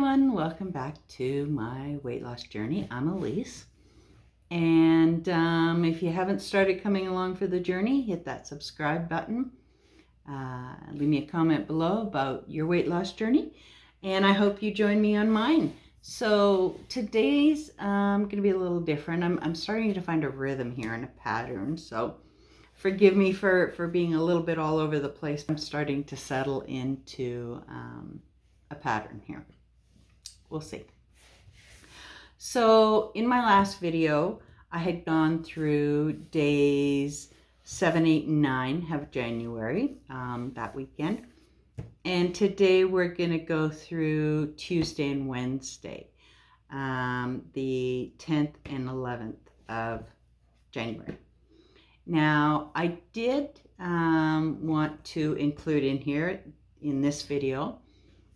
everyone, welcome back to my weight loss journey. I'm Elise, and if you haven't started coming along for the journey, hit that subscribe button. Leave me a comment below about your weight loss journey, and I hope you join me on mine. So today's going to be a little different. I'm starting to find a rhythm here and a pattern, so forgive me for being a little bit all over the place. I'm starting to settle into a pattern here. We'll see. So in my last video, I had gone through days 7, 8, and 9 of January, that weekend. And today we're going to go through Tuesday and Wednesday, the 10th and 11th of January. Now, I did want to include in here, in this video,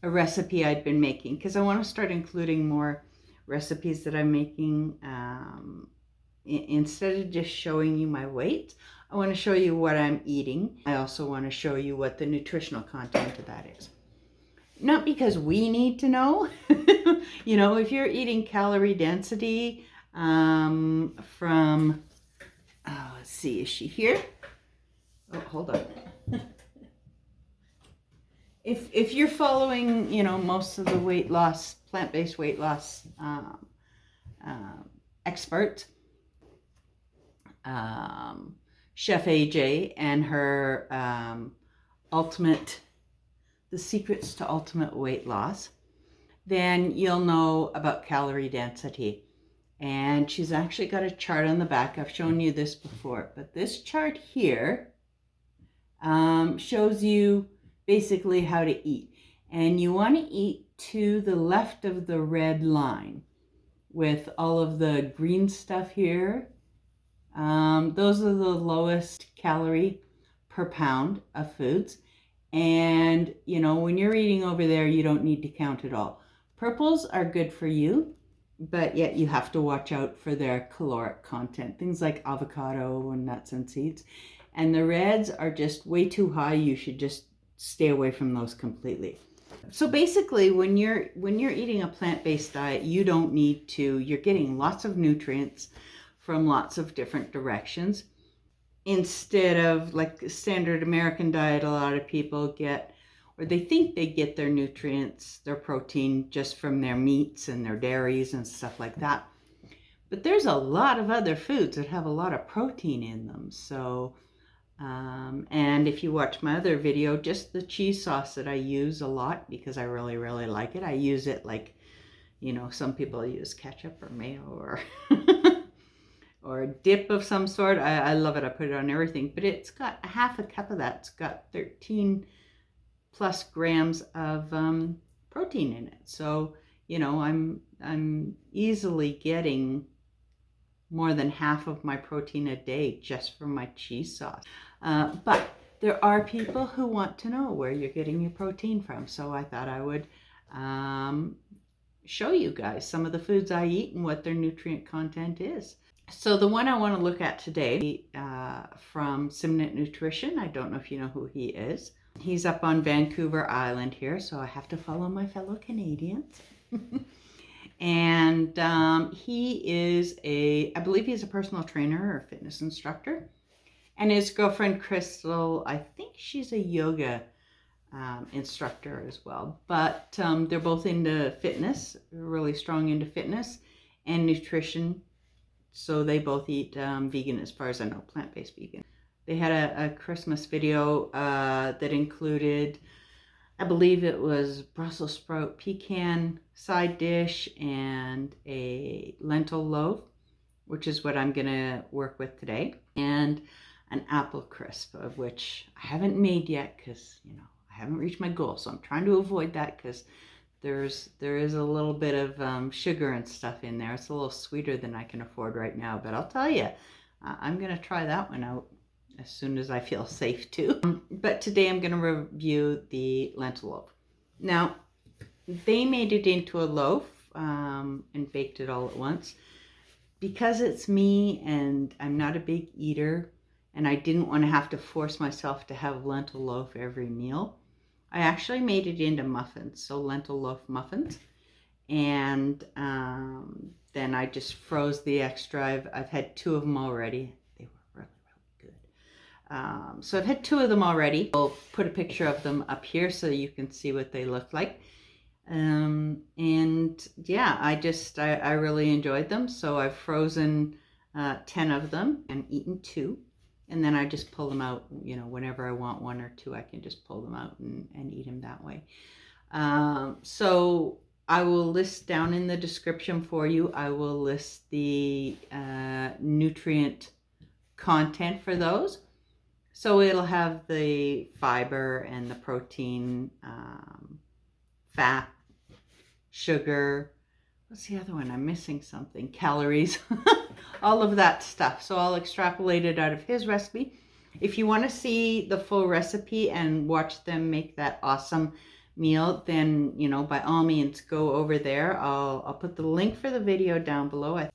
a recipe I'd been making, because I want to start including more recipes that I'm making. Instead of just showing you my weight, I want to show you what I'm eating. I also want to show you what the nutritional content of that is. Not because we need to know. You know, if you're eating calorie density from, let's see, is she here? Oh, hold on. If you're following, you know, most of the weight loss, plant-based weight loss experts, Chef AJ and her the secrets to ultimate weight loss, then you'll know about calorie density. And she's actually got a chart on the back. I've shown you this before, but this chart here shows you basically how to eat. And you want to eat to the left of the red line with all of the green stuff here. Those are the lowest calorie per pound of foods. And, you know, when you're eating over there, you don't need to count it all. Purples are good for you, but yet you have to watch out for their caloric content. Things like avocado and nuts and seeds. And the reds are just way too high. You should just stay away from those completely. So basically, when you're eating a plant-based diet, you don't need to. You're getting lots of nutrients from lots of different directions. Instead of like a standard American diet, a lot of people get, or they think they get their nutrients, their protein just from their meats and their dairies and stuff like that. But there's a lot of other foods that have a lot of protein in them. So and if you watch my other video, just the cheese sauce that I use a lot because I really, really like it. I use it like, you know, some people use ketchup or mayo or or a dip of some sort. I love it. I put it on everything, but it's got a half a cup of that. It's got 13 plus grams of protein in it. So, you know, I'm easily getting more than half of my protein a day just from my cheese sauce. But there are people who want to know where you're getting your protein from. So I thought I would show you guys some of the foods I eat and what their nutrient content is. So the one I want to look at today from Simnet Nutrition. I don't know if you know who he is. He's up on Vancouver Island here, so I have to follow my fellow Canadians. And he is I believe he's a personal trainer or fitness instructor. And his girlfriend, Crystal, I think she's a yoga instructor as well. But they're both into fitness, really strong into fitness and nutrition. So they both eat vegan, as far as I know, plant-based vegan. They had a Christmas video that included, I believe it was Brussels sprout pecan side dish and a lentil loaf, which is what I'm going to work with today, and an apple crisp, of which I haven't made yet because, you know, I haven't reached my goal. So I'm trying to avoid that because there is a little bit of sugar and stuff in there. It's a little sweeter than I can afford right now, but I'll tell you, I'm going to try that one out as soon as I feel safe to. But today I'm going to review the lentil loaf. Now, they made it into a loaf and baked it all at once. Because it's me and I'm not a big eater, and I didn't want to have to force myself to have lentil loaf every meal, I actually made it into muffins, so lentil loaf muffins. And then I just froze the extra. I've had 2 of them already. They were really, really good. So I've had 2 of them already. I'll put a picture of them up here so you can see what they look like. And yeah, I really enjoyed them. So I've frozen 10 of them and eaten 2. And then I just pull them out, you know, whenever I want 1 or 2, I can just pull them out and eat them that way. So I will list down in the description for you, I will list the nutrient content for those. So it'll have the fiber and the protein, fat, sugar. What's the other one? I'm missing something. Calories, all of that stuff. So I'll extrapolate it out of his recipe. If you want to see the full recipe and watch them make that awesome meal, then, you know, by all means, go over there. I'll put the link for the video down below.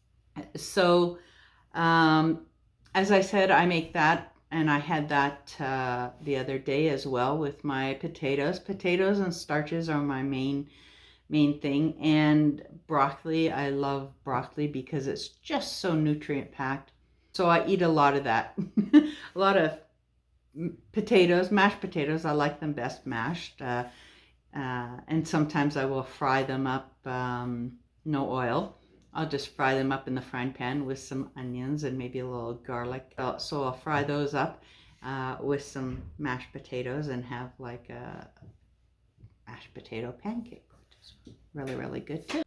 So, as I said, I make that, and I had that the other day as well with my potatoes. Potatoes and starches are my main thing, and broccoli. I love broccoli because it's just so nutrient packed. So I eat a lot of that. A lot of potatoes, mashed potatoes. I like them best mashed. And sometimes I will fry them up, no oil. I'll just fry them up in the frying pan with some onions and maybe a little garlic. So I'll fry those up with some mashed potatoes and have like a mashed potato pancake, which is really, really good too.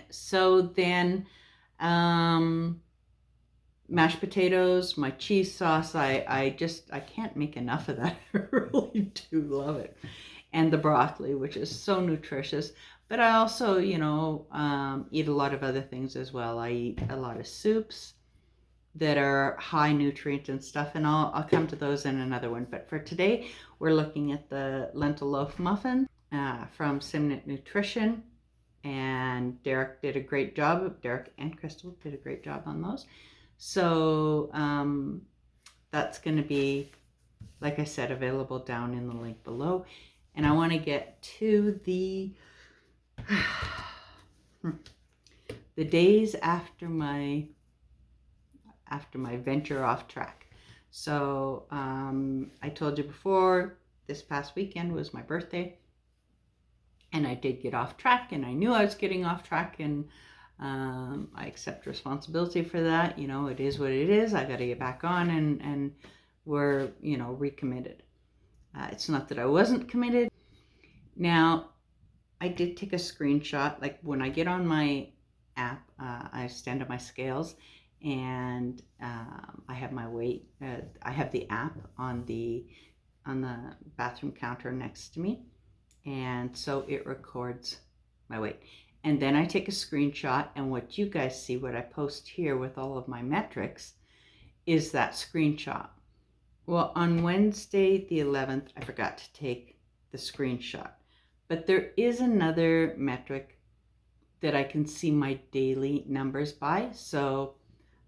So then mashed potatoes, my cheese sauce, I can't make enough of that. I really do love it. And the broccoli, which is so nutritious. But I also, you know, eat a lot of other things as well. I eat a lot of soups that are high nutrient and stuff, and I'll come to those in another one. But for today, we're looking at the lentil loaf muffin from Simnet Nutrition, and Derek did a great job. Derek and Crystal did a great job on those. So that's going to be, like I said, available down in the link below. And I want to get to the days after my venture off track. So I told you before, this past weekend was my birthday, and I did get off track, and I knew I was getting off track, and I accept responsibility for that. You know, it is what it is. I got to get back on, and we're, you know, recommitted. It's not that I wasn't committed. Now, I did take a screenshot. Like when I get on my app, I stand on my scales, and I have my weight. I have the app on the bathroom counter next to me, and so it records my weight. And then I take a screenshot, and what you guys see, what I post here with all of my metrics, is that screenshot. Well, on Wednesday the 11th, I forgot to take the screenshot. But there is another metric that I can see my daily numbers by. So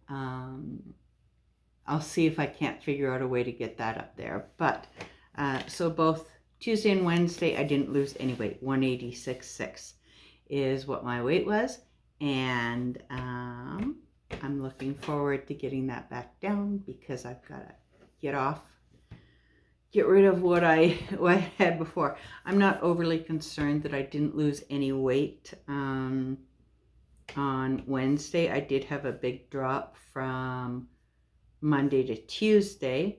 I'll see if I can't figure out a way to get that up there. But so both Tuesday and Wednesday, I didn't lose any weight. 186.6 is what my weight was. And I'm looking forward to getting that back down, because I've got to get rid of what I had before. I'm not overly concerned that I didn't lose any weight on Wednesday. I did have a big drop from Monday to Tuesday,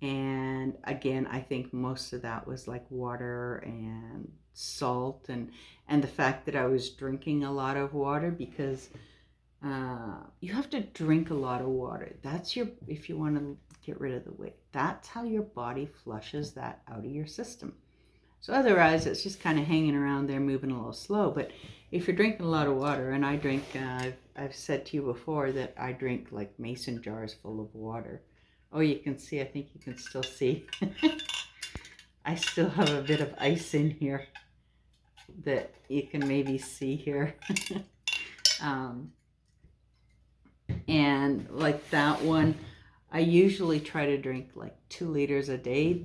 and again, I think most of that was like water and salt, and the fact that I was drinking a lot of water, because you have to drink a lot of water. That's if you want to get rid of the weight, that's how your body flushes that out of your system. So otherwise, it's just kind of hanging around there, moving a little slow. But if you're drinking a lot of water, and I drink, I've said to you before that I drink like mason jars full of water. Oh, you can see, I think you can still see. I still have a bit of ice in here that you can maybe see here. And like that one, I usually try to drink like 2 liters a day.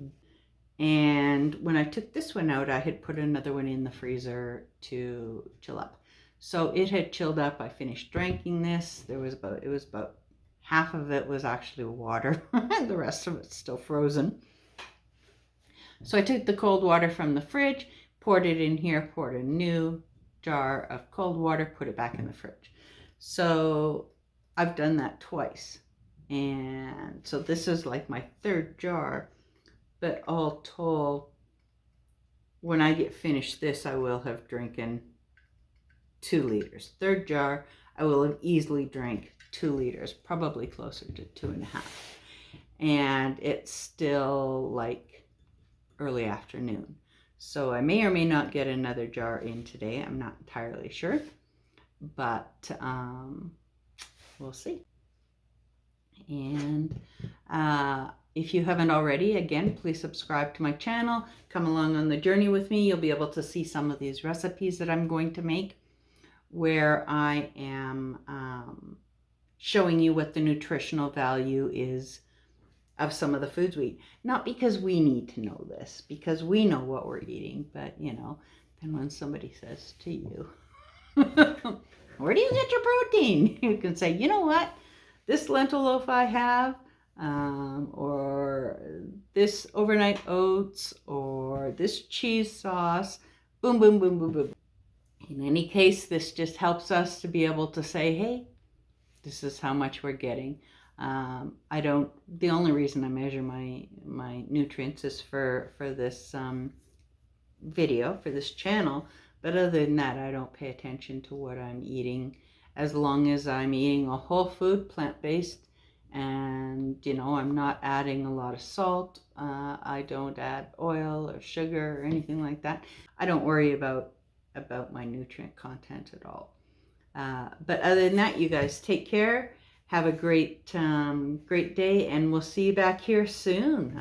And when I took this one out, I had put another one in the freezer to chill up. So it had chilled up. I finished drinking this. It was about half of it was actually water. The rest of it's still frozen. So I took the cold water from the fridge, poured it in here, poured a new jar of cold water, put it back in the fridge. So I've done that twice. And so this is like my third jar, but all told, when I get finished this, I will have drinking 2 liters. Third jar, I will have easily drank 2 liters, probably closer to 2.5. And it's still like early afternoon. So I may or may not get another jar in today. I'm not entirely sure, but we'll see. And if you haven't already, again, please subscribe to my channel. Come along on the journey with me. You'll be able to see some of these recipes that I'm going to make, where I am showing you what the nutritional value is of some of the foods we eat. Not because we need to know this, because we know what we're eating, but you know, then when somebody says to you, where do you get your protein? You can say, you know what? This lentil loaf I have, or this overnight oats, or this cheese sauce, boom, boom, boom, boom, boom. In any case, this just helps us to be able to say, hey, this is how much we're getting. The only reason I measure my nutrients is for this video, for this channel. But other than that, I don't pay attention to what I'm eating, as long as I'm eating a whole food, plant-based, and you know, I'm not adding a lot of salt. I don't add oil or sugar or anything like that. I don't worry about my nutrient content at all. But other than that, you guys take care. Have a great day, and we'll see you back here soon.